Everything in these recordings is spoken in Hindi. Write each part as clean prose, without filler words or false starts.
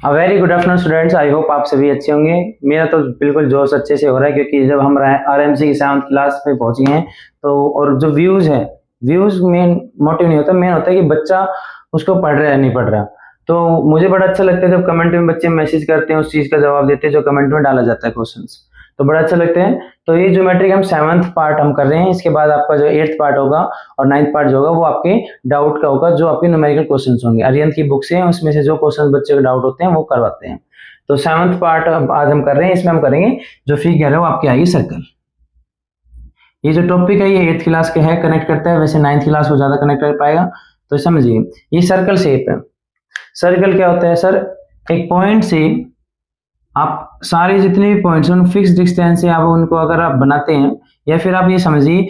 Very good afternoon students, I hope आप सभी अच्छे होंगे। मेरा तो बिल्कुल जोश अच्छे से हो रहा है क्योंकि जब हम आरएमसी की 7th क्लास में पहुंचे हैं तो और जो व्यूज है, व्यूज मेन मोटिव नहीं होता, मेन होता है कि बच्चा उसको पढ़ रहा है नहीं पढ़ रहा। तो मुझे बड़ा अच्छा लगता है जब कमेंट में बच्चे मैसेज करते हैं, उस चीज का जवाब देते हैं जो कमेंट में डाला जाता है क्वेश्चंस, तो बड़ा अच्छा लगता है। तो ये ज्योमेट्री हम 7th पार्ट हम कर रहे हैं। इसके बाद आपका जो 8th पार्ट होगा और 9th पार्ट जो होगा वो आपके डाउट का होगा, जो आपके न्यूमेरिकल क्वेश्चंस होंगे। अरिहंत की बुक से उसमें से जो क्वेश्चन बच्चे को डाउट होते हैं वो करवाते हैं। तो 7th पार्ट आज हम कर रहे हैं, इसमें हम करेंगे जो फिगर है वो आपकी आएगी सर्कल। ये जो टॉपिक है ये 8th क्लास के है, कनेक्ट करता है, वैसे 9th क्लास को ज्यादा कनेक्ट कर पाएगा। तो समझिए ये सर्कल शेप है। सर्कल क्या होता है सर? एक पॉइंट से आप सारे जितने भी पॉइंट्स उन फिक्स डिस्टेंस से आप उनको अगर आप बनाते हैं, या फिर आप ये समझिए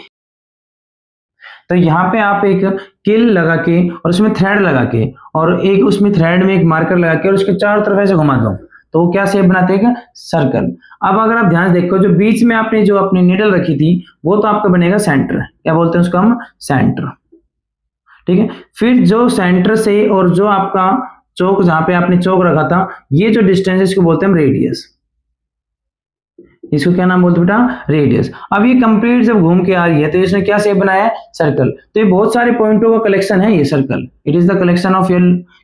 तो यहाँ पे आप एक किल लगा के और उसमें थ्रेड लगा के और एक उसमें थ्रेड में एक मार्कर लगा के और उसके चारों तरफ ऐसे घुमा दो तो वो क्या शेप बनाते हैं? सर्कल। अब अगर आप ध्यान देखो जो बीच में आपने जो अपनी नीडल रखी थी वो तो आपका बनेगा सेंटर। क्या बोलते हैं उसको हम? सेंटर। ठीक है। फिर जो सेंटर से और जो आपका चौक जहां पे आपने चौक रखा था, ये जो डिस्टेंस है इसको बोलते हैं हम रेडियस। इसको क्या नाम बोलते हैं बेटा? रेडियस। अब ये कंप्लीट जब घूम के आ रही है तो इसने क्या शेप बनाया है? सर्कल। तो ये बहुत सारे पॉइंटों का कलेक्शन है ये circle. It is the collection of your,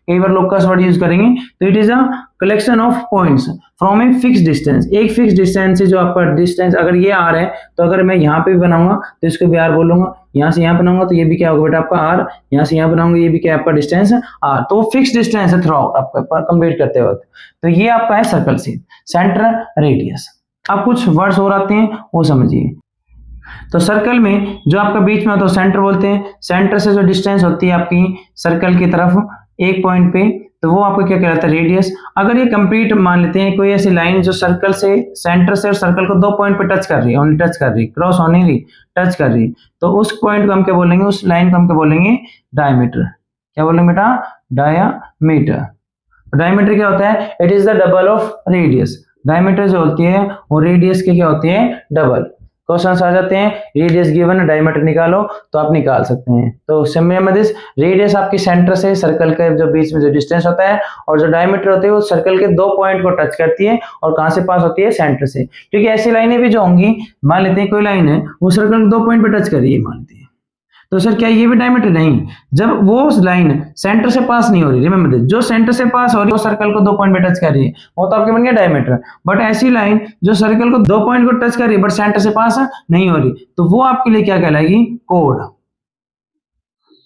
कई बार लोकस वर्ड यूज करेंगे, तो it is a collection of points from a fix distance. एक फिक्स डिस्टेंस से जो आपका डिस्टेंस अगर ये आर है तो अगर मैं यहाँ पे भी बनाऊंगा तो इसको भी आर बोलूंगा, यहाँ से यहाँ बनाऊंगा तो ये भी क्या होगा बेटा आपका आर, यहाँ से यहाँ बनाऊंगा ये भी क्या आपका डिस्टेंस आर। तो फिक्स डिस्टेंस है थ्रू आउट आपका कंप्लीट करते वक्त। तो ये आपका है सर्कल से सेंटर रेडियस। अब कुछ वर्ड्स और आते हैं वो समझिए। तो सर्कल में जो आपका बीच में होता है सेंटर बोलते हैं। सेंटर से जो डिस्टेंस होती है आपकी सर्कल की तरफ एक पॉइंट पे, तो वो आपको क्या कहलाता है? रेडियस। अगर ये कंप्लीट मान लेते हैं कोई ऐसी लाइन जो सर्कल से, सेंटर से और सर्कल को 2 पॉइंट पे टच कर रही है, ओनली टच कर रही है, क्रॉस होने रही, टच कर रही, तो उस पॉइंट को हम क्या बोलेंगे? उस लाइन को हम क्या बोलेंगे? डायमीटर। क्या बोलेंगे बेटा? डायमीटर। डायमीटर क्या होता है? It is the double of radius. Diameter जो होती है वो रेडियस की क्या होती है? डबल। क्वेश्चन आ जाते हैं रेडियस गिवन डायमीटर निकालो तो आप निकाल सकते हैं। तो सिंपल रेडियस आपकी सेंटर से सर्कल के जो बीच में जो डिस्टेंस होता है, और जो डायमीटर होती है वो सर्कल के 2 पॉइंट को टच करती है और कहां से पास होती है? सेंटर से। क्योंकि ऐसी लाइनें भी जो होंगी, मान लेते हैं कोई लाइन है वो सर्कल के 2 पॉइंट पे टच कर रही है मान लेते हैं, तो सर क्या ये भी डायमीटर? नहीं, जब वो लाइन सेंटर से पास नहीं हो रही, रिमेंबर जो सेंटर से पास हो रही है वो सर्कल को 2 पॉइंट पे टच कर रही है, वो तो आपके बन गया डायमीटर। बट ऐसी लाइन जो सर्कल को 2 पॉइंट को टच कर रही है बट सेंटर से पास नहीं हो रही, तो वो आपके लिए क्या कहलाएगी? कोड।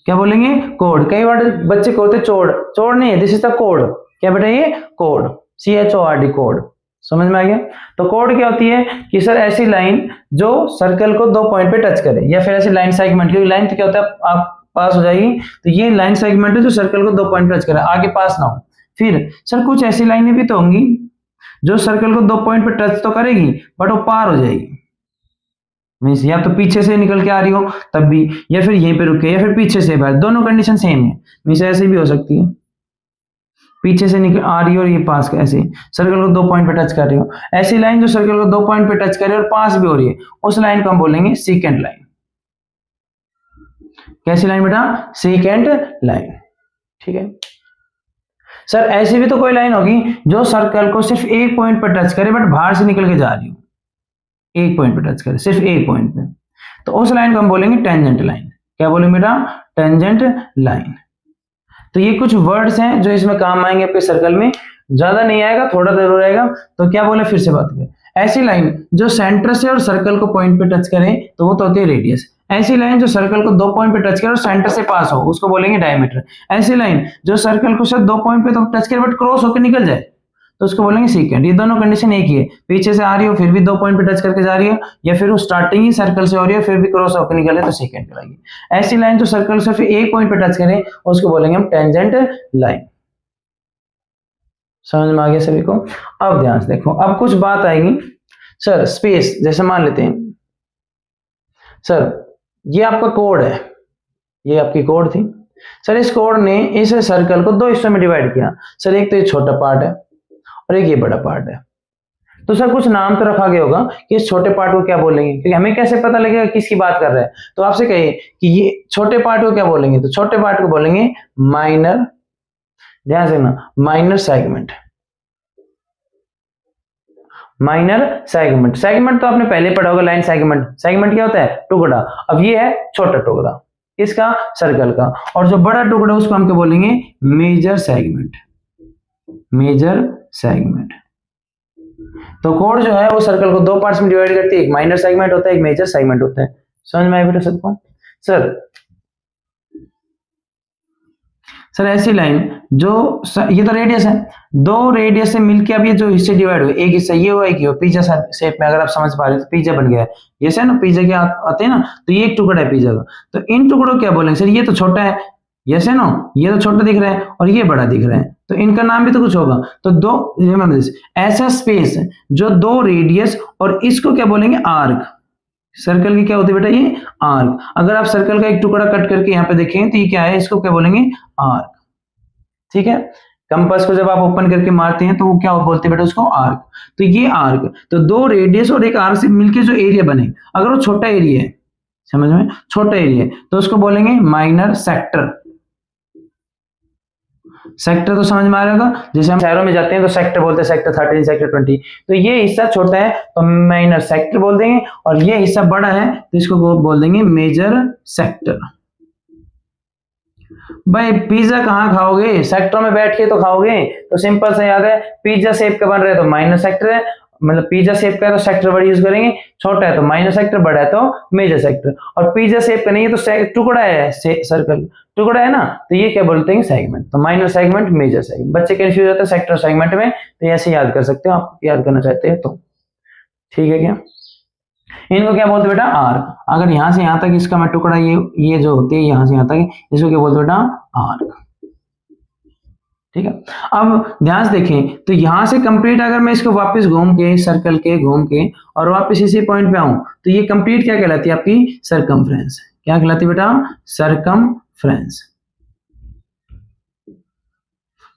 क्या बोलेंगे? कोड। कई बार बच्चे कहते चोड़, चोड़ नहीं है, दिस इज द कोड। क्या बेटा? ये कोड, CHORD, कोड। समझ में आ गया? तो कोड क्या होती है कि सर ऐसी लाइन जो सर्कल को 2 पॉइंट पे टच करे, या फिर ऐसी लाइन सेगमेंट, क्योंकि लाइन तो क्या होता है आप पास हो जाएगी, तो ये लाइन सेगमेंट है जो सर्कल को 2 पॉइंट पे टच करे, आगे पास ना हो। फिर सर कुछ ऐसी लाइनें भी तो होंगी जो सर्कल को 2 पॉइंट पे टच तो करेगी बट वो पार हो जाएगी, मीन्स या तो पीछे से निकल के आ रही हो तब भी, या फिर यहीं पे रुके, या फिर पीछे से बाहर, दोनों कंडीशन सेम है। मीन्स ऐसे भी हो सकती है, पीछे से निकल आ रही हो और ये पास का, ऐसे सर्कल को 2 पॉइंट पे टच कर रही हो। ऐसी लाइन जो सर्कल को 2 पॉइंट पे टच कर रही है और पास भी हो रही है, उस लाइन को हम बोलेंगे सेकेंड लाइन। कैसी लाइन बेटा? Second line. ठीक है सर, ऐसी भी तो कोई लाइन होगी जो सर्कल को सिर्फ एक पॉइंट पर टच करे बट बाहर से निकल के जा रही हो, एक पॉइंट पे टच करे, सिर्फ एक पॉइंट पे, तो उस लाइन को हम बोलेंगे टेंजेंट लाइन। क्या बोलेंगे बेटा? Tangent line. तो ये कुछ वर्ड्स हैं जो इसमें काम आएंगे आपके सर्कल में, ज्यादा नहीं आएगा, थोड़ा जरूर आएगा। तो क्या बोले, फिर से बात करें, ऐसी लाइन जो सेंटर से और सर्कल को पॉइंट पे टच करे तो वो तो होती है रेडियस। ऐसी लाइन जो सर्कल को 2 पॉइंट पे टच करे और सेंटर से पास हो उसको बोलेंगे डायमीटर। ऐसी लाइन जो सर्कल को सिर्फ 2 पॉइंट पे तो टच करे बट क्रॉस होकर निकल जाए तो उसको बोलेंगे सेकेंड। ये दोनों कंडीशन एक ही है, पीछे से आ रही हो फिर भी 2 पॉइंट पे टच करके जा रही है, या फिर वो स्टार्टिंग ही सर्कल से हो रही है फिर भी क्रॉस होकर निकले तो सेकेंड कहलाएगी। ऐसी लाइन जो सर्कल सिर्फ एक पॉइंट पे टच करे उसको बोलेंगे हम टेंजेंट लाइन। समझ में आ गया सभी को? अब ध्यान से देखो, अब कुछ बात आएगी सर स्पेस। जैसे मान लेते हैं सर ये आपका कोड है, ये आपकी कोड थी सर, इस कोड ने इस सर्कल को 2 हिस्सों में डिवाइड किया सर, एक तो ये छोटा पार्ट है और एक ये बड़ा पार्ट है। तो सर कुछ नाम तो रखा गया होगा कि इस छोटे पार्ट को क्या बोलेंगे, क्योंकि हमें कैसे पता लगेगा किसकी बात कर रहे हैं। तो आपसे कहिए कि ये छोटे पार्ट को क्या बोलेंगे, तो छोटे पार्ट को बोलेंगे माइनर, ध्यान से ना, minor segment. Minor segment. Segment तो आपने पहले पढ़ा होगा, लाइन सेगमेंट। सेगमेंट क्या होता है? टुकड़ा। अब ये है छोटा टुकड़ा किसका? सर्कल का। और जो बड़ा टुकड़ा उसको हम क्या बोलेंगे? Major segment. Major segment. तो कोड जो है वो सर्कल को दो पार्ट्स में डिवाइड करती है, एक माइनर सेगमेंट होता है, एक मेजर सेगमेंट होता है। समझ में आया बेटा सबको? सर ऐसी लाइन जो ये तो रेडियस है, दो रेडियस से मिलके अब ये जो हिस्से डिवाइड हुए, एक हिस्सा ये हुआ, एक ये हुआ, पिज्जा शेप में। अगर आप समझ पा रहे हो तो पिज्जा बन गया है। ये है ना, पिज्जा के आते हैं ना, तो ये एक टुकड़ा है पिज्जा का। तो इन टुकड़ों क्या बोलेंगे? सर ये तो छोटा है, यस है ना, ये तो छोटा दिख रहा है और ये बड़ा दिख रहा है, तो इनका नाम भी तो कुछ होगा। तो दो, रिमेंबर दिस, ऐसा स्पेस जो दो रेडियस, और इसको क्या बोलेंगे? आर्क। सर्कल की क्या होती है बेटा? ये आर्क। अगर आप सर्कल का एक टुकड़ा कट करके यहाँ पे देखें तो ये क्या है? इसको क्या बोलेंगे? आर्क। ठीक है। कंपास को जब आप ओपन करके मारते हैं तो वो क्या बोलते हैं बेटा? उसको आर्क। तो ये आर्क, तो दो रेडियस और एक आर्क से मिलके जो एरिया बने, अगर वो छोटा एरिया है, समझ में, छोटा एरिया है, तो उसको बोलेंगे माइनर सेक्टर। सेक्टर तो समझ में आ रहा होगा, जैसे हम शहरों में जाते हैं तो सेक्टर बोलते हैं, सेक्टर 13, सेक्टर 20। तो ये हिस्सा छोटा है तो माइनर सेक्टर बोल देंगे, और ये हिस्सा बड़ा है तो इसको बोल देंगे मेजर सेक्टर। भाई पिज्जा कहाँ खाओगे? सेक्टर में बैठ के तो खाओगे। तो सिंपल से याद है, पिज्जा शेप का बन रहा है तो माइनर सेक्टर है, मतलब पिज्जा शेप का है तो सेक्टर वर्ड यूज करेंगे, छोटा है तो माइनर सेक्टर, बड़ा है तो मेजर सेक्टर। और पिज्जा शेप का नहीं है तो टुकड़ा है, सर्कल टुकड़ा है ना, तो ये क्या बोलते हैं? सेगमेंट। तो माइनर सेगमेंट, मेजर सेगमेंट। बच्चे कंफ्यूज होते हैं सेक्टर सेगमेंट में, तो ऐसे याद कर सकते हो आप, याद करना चाहते हैं तो। ठीक है क्या? इनको क्या बोलते बेटा? आर्क। अगर यहां से यहां तक इसका मैं टुकड़ा, ये जो होती है यहां से यहां तक, इसको क्या बोलते बेटा? आर्क। ठीक है। अब ध्यान से देखें तो यहां से कंप्लीट, अगर मैं इसको वापस घूम के, सर्कल के घूम के और वापस इसी पॉइंट पे आऊं, तो ये कंप्लीट क्या कहलाती है? आपकी सरकमफ्रेंस। क्या कहलाती है बेटा? सरकमफ्रेंस।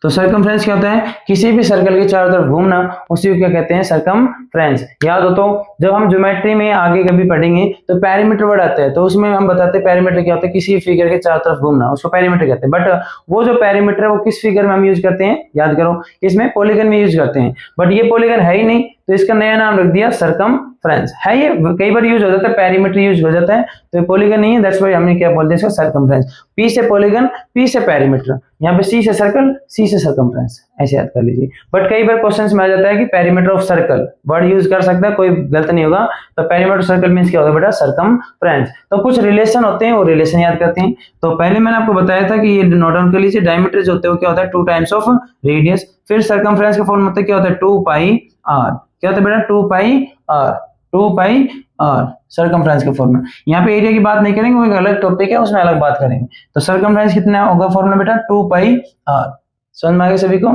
तो सरकमफ्रेंस क्या होता है? किसी भी सर्कल के चारों तरफ घूमना, उसी को क्या कहते हैं? सरकमफ्रेंस। याद हो तो जब हम ज्योमेट्री में आगे कभी पढ़ेंगे तो पेरीमीटर वर्ड आता है, तो उसमें हम बताते हैं पेरीमीटर क्या होता है? किसी फिगर के चारों तरफ घूमना, उसको पेरीमीटर कहते हैं। बट वो जो पेरीमीटर है वो किस फिगर में हम यूज करते हैं? याद करो, इसमें पॉलीगन में यूज करते हैं। बट ये पॉलीगन है ही नहीं, तो इसका नया नाम रख दिया सरकमफ्रेंस। है ये कई बार यूज हो जाता है, पेरीमीटर यूज हो जाता है, तो ये पॉलीगन नहीं है, दैट्स व्हाई हमने क्या बोल दिया इसका? सरकमफ्रेंस। पी से पॉलीगन, पी से पेरीमीटर, यहाँ पे सी से सर्कल, सी से सरकमफ्रेंस, ऐसे याद कर लीजिए। बट कई बार क्वेश्चंस में आ जाता है कि perimeter of circle word use कर सकता है, कोई गलत नहीं होगा। तो पेरीमीटर सर्कल मींस क्या होता है बेटा? सरकमफ्रेंस। तो कुछ रिलेशन होते हैं, वो रिलेशन याद करते हैं। तो पहले मैंने आपको बताया था कि ये नोट डाउन कर लीजिए, डायमीटर जो होते हैं वो क्या होता है? 2 टाइम्स ऑफ रेडियस। फिर सरकमफ्रेंस का फॉर्म होता है क्या होता है? 2 पाई आर। क्या होता है बेटा? 2 pi are. 2 pi are circumference का फॉर्मूला। यहाँ पे एरिया की बात नहीं करेंगे, वो एक अलग टॉपिक है, उसमें अलग बात करेंगे। तो सरकमफ्रेंस कितना होगा फॉर्मूला बेटा? 2 पाई आर। समझ में आ गया सभी को?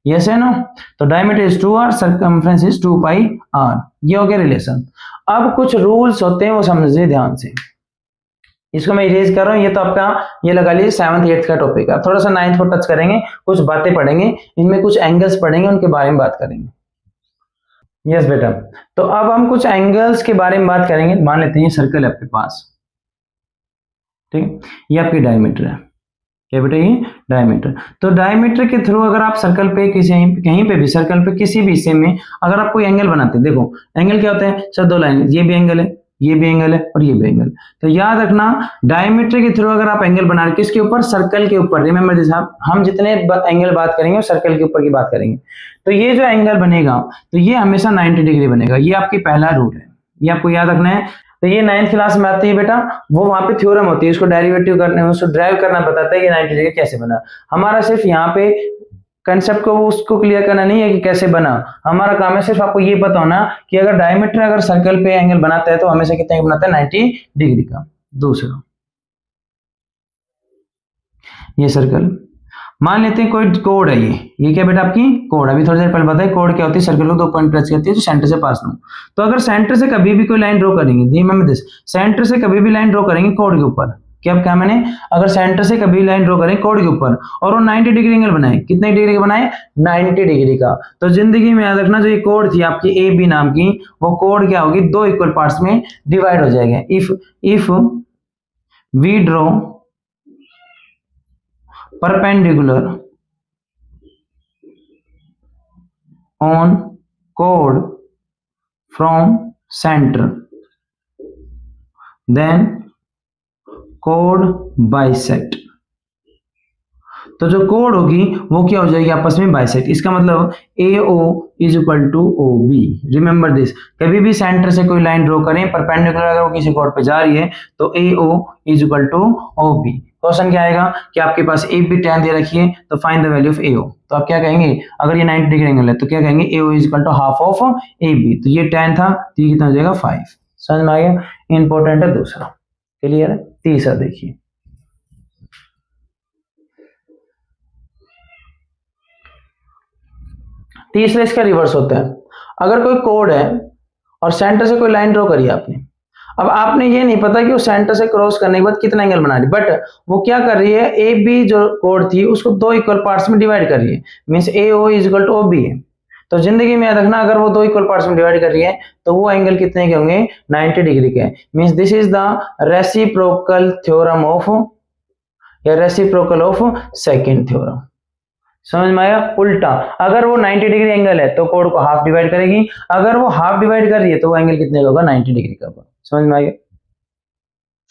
यस है नो? तो diameter is 2r, circumference is 2 pi r. ये हो गया रिलेशन। अब कुछ रूल्स होते हैं, वो समझिए ध्यान से। इसको मैं इरेज कर रहा हूँ, ये तो आपका ये लगा लीजिए 7th 8th का टॉपिक है। थोड़ा सा 9th को टच करेंगे, कुछ बातें पढ़ेंगे, इनमें कुछ एंगल्स पढ़ेंगे, उनके बारे में बात करेंगे। यस बेटा। तो अब हम कुछ एंगल्स के बारे में बात करेंगे। मान लेते हैं सर्कल है आपके पास, ठीक है, ये आपकी डायमीटर है। क्या बेटा? ये डायमीटर। तो डायमीटर के थ्रू अगर आप सर्कल पे कहीं पे भी सर्कल पे किसी भी हिस्से में अगर आप कोई एंगल बनाते हैं, देखो एंगल क्या होता है सर? दो लाइन, ये भी एंगल है, ये भी एंगल है और ये भी एंगल। तो याद रखना, डायमीटर के थ्रू अगर आप एंगल बना रहे, किसके ऊपर? सर्कल के ऊपर। रिमेंबर दिस, हम जितने एंगल बात करेंगे सर्कल के ऊपर की बात करेंगे। तो ये जो एंगल बनेगा तो ये हमेशा 90 डिग्री बनेगा। ये आपकी पहला रूल है, ये आपको याद रखना है। तो ये 9th क्लास में आती है बेटा, वो वहां पे थ्योरम होती है, उसको डेरिवेटिव करने, उसको ड्राइव करना बताता है कि 90 डिग्री कैसे बना। हमारा सिर्फ यहाँ पे कंसेप्ट को उसको क्लियर करना नहीं है कि कैसे बना, हमारा काम है सिर्फ आपको ये पता होना कि अगर डायमीटर अगर सर्कल पे एंगल बनाता है तो हमेशा कितने का बनाता है? 90 डिग्री का। दूसरा, ये सर्कल मान लेते हैं कोई कोड है, ये क्या बेटा? आपकी कोड। अभी थोड़ी देर पहले बताया कोड क्या होती है? सर्कल को 2 पॉइंट टच करती है तो सेंटर से पास में। तो अगर सेंटर से कभी भी कोई लाइन ड्रॉ करेंगे, रिमेंबर दिस, सेंटर से कभी भी लाइन ड्रॉ करेंगे कोड के ऊपर, क्या मैंने अगर सेंटर से कभी लाइन ड्रॉ करें कोड के ऊपर और वो 90 डिग्री एंगल बनाए, कितने डिग्री का बनाए? 90 डिग्री का। तो जिंदगी में याद रखना, जो ये कोड थी आपकी ए बी नाम की, वो कोड क्या होगी? 2 इक्वल पार्ट्स में डिवाइड हो जाएगा। If we draw perpendicular on chord from centre, then कोड बाइसेक्ट। तो जो कोड होगी वो क्या हो जाएगी आपस में बाइसेक्ट। इसका मतलब AO is equal to OB। Remember this, कभी भी सेंटर से कोई लाइन ड्रॉ करें परपेंडिकुलर अगर वो किसी कोड पे जा रही है तो AO is equal to OB। Question क्या आएगा कि आपके पास AB tan दे रखी है तो find the value of AO। तो आप क्या कहेंगे, अगर ये 90 डिग्री एंगल है तो क्या कहेंगे AO is equal to half of AB। तो ये tan था तो ये कितना हो जाएगा 5। समझ में आ गया। इंपॉर्टेंट है दूसरा, क्लियर है। तीसरा देखिए, तीसरा इसका रिवर्स होता है। अगर कोई कोड है और सेंटर से कोई लाइन ड्रॉ करी आपने, अब आपने ये नहीं पता कि वो सेंटर से क्रॉस करने के बाद कितना एंगल बना रही, बट वो क्या कर रही है, ए बी जो कोड थी उसको दो इक्वल पार्ट्स में डिवाइड कर रही है, means AO is equal to OB है। तो जिंदगी में याद रखना, अगर वो दो इक्वल पार्ट्स में डिवाइड कर रही है तो वो एंगल कितने के होंगे, 90 डिग्री के। Means this is the reciprocal theorem of, या रेसिप्रोकल ऑफ सेकंड थ्योरम। समझ में आया। उल्टा, अगर वो 90 डिग्री एंगल है तो कोड को हाफ डिवाइड करेगी, अगर वो हाफ डिवाइड कर रही है तो वो एंगल कितने का होगा, 90 डिग्री का होगा। समझ में आ गया।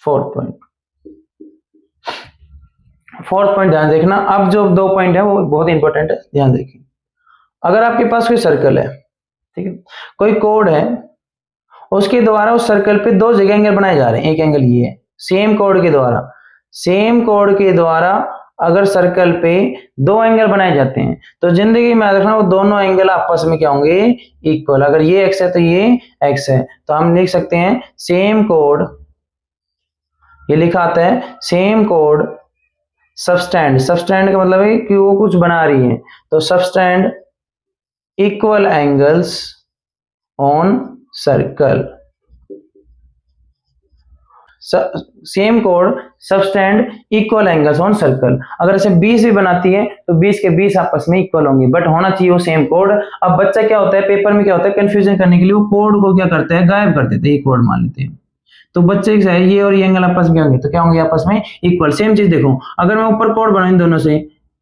फोर्थ पॉइंट ध्यान देखना। अब जो 2 पॉइंट है वो बहुत इंपॉर्टेंट है, ध्यान देखिए। अगर आपके पास कोई सर्कल है, ठीक है, कोई कोड है, उसके द्वारा उस सर्कल पे दो जगह एंगल बनाए जा रहे हैं। एक एंगल ये है, सेम कोड के द्वारा अगर सर्कल पे दो एंगल बनाए जाते हैं तो जिंदगी में याद रखना वो दोनों एंगल आपस में क्या होंगे, इक्वल। अगर ये x है तो ये x है, तो हम लिख सकते हैं सेम कोड, ये लिखा आता है सेम कोड सबस्टैंड। सबस्टैंड का मतलब है कि वो कुछ बना रही है, तो subtend equal angles on circle. Same कोड subtend equal angles on circle. अगर ऐसे 20 भी बनाती है तो 20 के 20 आपस में इक्वल होंगे, बट होना चाहिए वो सेम कोड। अब बच्चा क्या होता है, पेपर में क्या होता है, कंफ्यूजन करने के लिए वो कोड को क्या करते हैं, गायब कर देते हैं, ये कोड मान लेते हैं। तो बच्चे ये और ये एंगल आपस में होंगे तो क्या होंगे, आपस में इक्वल। सेम चीज देखो, अगर मैं ऊपर कोड बनाऊं इन दोनों से,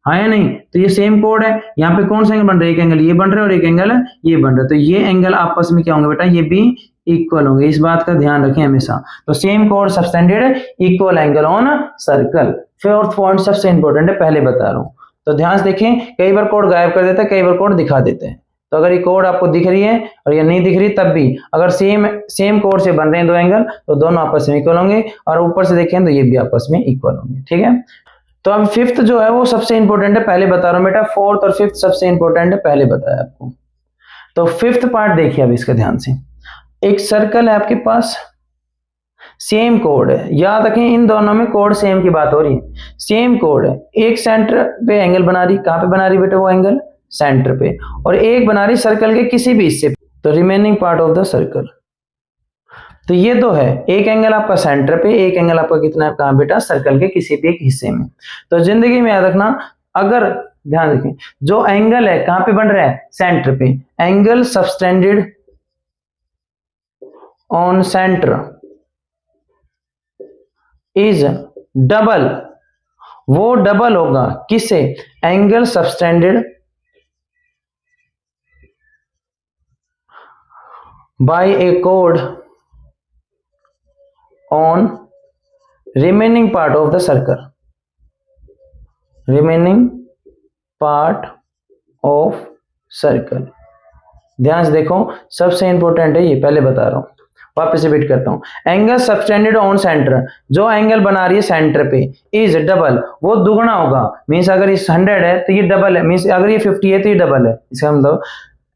हाँ या नहीं, तो ये सेम कोड है। यहाँ पे कौन सा एंगल बन रहा है, एक एंगल ये बन रहा है और एक एंगल ये बन रहा है, तो ये एंगल आपस में क्या होंगे बेटा, ये भी इक्वल होंगे। इस बात का ध्यान रखें हमेशा। तो same code subtended equal angle on circle. Fourth point सबसे इंपॉर्टेंट है, पहले बता रहा हूं, तो ध्यान से देखें। कई बार कोड गायब कर देता है, कई बार कोड दिखा देते हैं। तो अगर ये कोड आपको दिख रही है और ये नहीं दिख रही, तब भी अगर सेम कोड से बन रहे हैं दो एंगल तो दोनों आपस में इक्वल होंगे, और ऊपर से देखें तो ये भी आपस में इक्वल होंगे। ठीक है। तो अब फिफ्थ जो है वो सबसे इंपॉर्टेंट है, पहले बता रहा हूं बेटा। फोर्थ और फिफ्थ सबसे इंपॉर्टेंट है, पहले बताया आपको। तो फिफ्थ पार्ट देखिए अब इसका ध्यान से। एक सर्कल है आपके पास, सेम कोड है, याद रखें इन दोनों में कोड सेम की बात हो रही है। सेम कोड है, एक सेंटर पे एंगल बना रही, कहां पे बना रही बेटा वो एंगल, सेंटर पे, और एक बना रही सर्कल के किसी भी हिस्से पे, तो remaining part of the circle. तो ये दो है, एक एंगल आपका सेंटर पे, एक एंगल आपका कितना है कहां बेटा, सर्कल के किसी भी एक हिस्से में। तो जिंदगी में याद रखना, अगर ध्यान रखें जो एंगल है कहां पे बन रहा है, सेंटर पे, angle subtended on centre is double, वो डबल होगा किससे, angle subtended bye A code on remaining part of the circle, remaining part of circle. ध्यान से देखो, सबसे इंपॉर्टेंट है ये, पहले बता रहा हूं, वापस रिपीट करता हूं। एंगल सबटेंडेड ऑन सेंटर, जो एंगल बना रही है सेंटर पे, इज डबल, वो दुगना होगा। मींस अगर ये 100 है तो ये डबल है, मींस अगर ये 50 है तो ये डबल है। इसका मतलब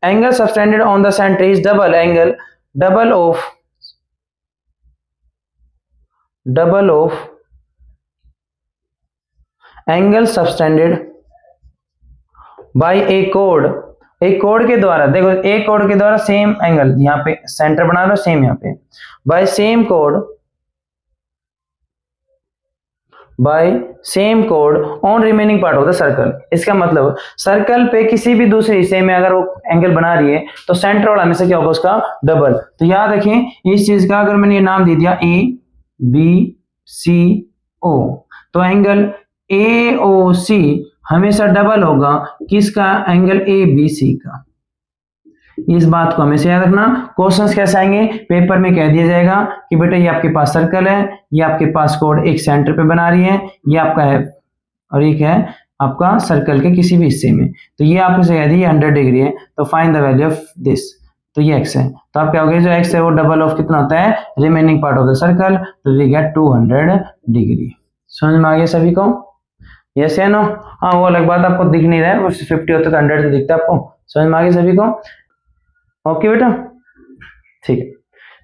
angle subtended on the centre is double angle, double of angle subtended bye A code, एक कोड के द्वारा, देखो एक कोड के द्वारा सेम एंगल, यहाँ पे सेंटर बना लो सेम, यहाँ पे बाय सेम कोड on remaining part of the circle. इसका मतलब सर्कल पे किसी भी दूसरे हिस्से में अगर वो एंगल बना रही है तो सेंटर वाला हमेशा क्या होगा, उसका डबल। तो याद रखें इस चीज का, अगर मैंने ये नाम दे दिया ABCO, तो एंगल AOC हमेशा डबल होगा किसका, एंगल ABC का। इस बात को हमेशा याद रखना। क्वेश्चंस कैसे आएंगे, पेपर में कह दिया जाएगा कि बेटा ये आपके पास सर्कल है, ये आपके पास कोड एक सेंटर पे बना रही है, ये आपका है और एक है आपका सर्कल के किसी भी हिस्से में, तो ये आपको कह दी 100 डिग्री है, तो find the value of this, तो ये x है, तो आप क्या हो गया, जो x है वो डबल ऑफ कितना होता है, remaining part of the circle, तो वी गेट 200 डिग्री। समझ में आ गया सभी को? यस या नो? हाँ, वो अलग बात आपको दिख नहीं रहा है, वो 50 होता है तो 100 तो दिखता है आपको। समझ में आ गया सभी को? ओके बेटा, ठीक है।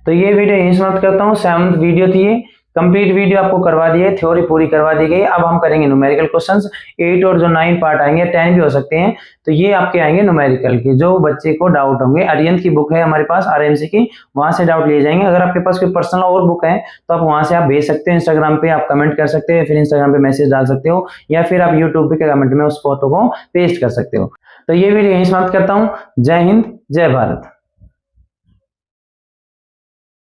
तो ये वीडियो यहीं समाप्त करता हूँ। 7th वीडियो थी ये, कंप्लीट वीडियो आपको करवा दी है, थ्योरी पूरी करवा दी गई। अब हम करेंगे न्यूमेरिकल क्वेश्चंस। 8 और जो 9 पार्ट आएंगे, 10 भी हो सकते हैं, तो ये आपके आएंगे न्यूमेरिकल के, जो बच्चे को डाउट होंगे। अरिहंत की बुक है हमारे पास आरएमसी की, वहां से डाउट लिए जाएंगे। अगर आपके पास कोई पर्सनल और बुक है तो आप वहां से आप भेज सकते हो, इंस्टाग्राम पे आप कमेंट कर सकते हो, फिर इंस्टाग्राम पे मैसेज डाल सकते हो, या फिर आप यूट्यूब पे कमेंट में उस फोटो को पेस्ट कर सकते हो। तो ये वीडियो यहीं समाप्त करता हूँ। जय हिंद, जय भारत।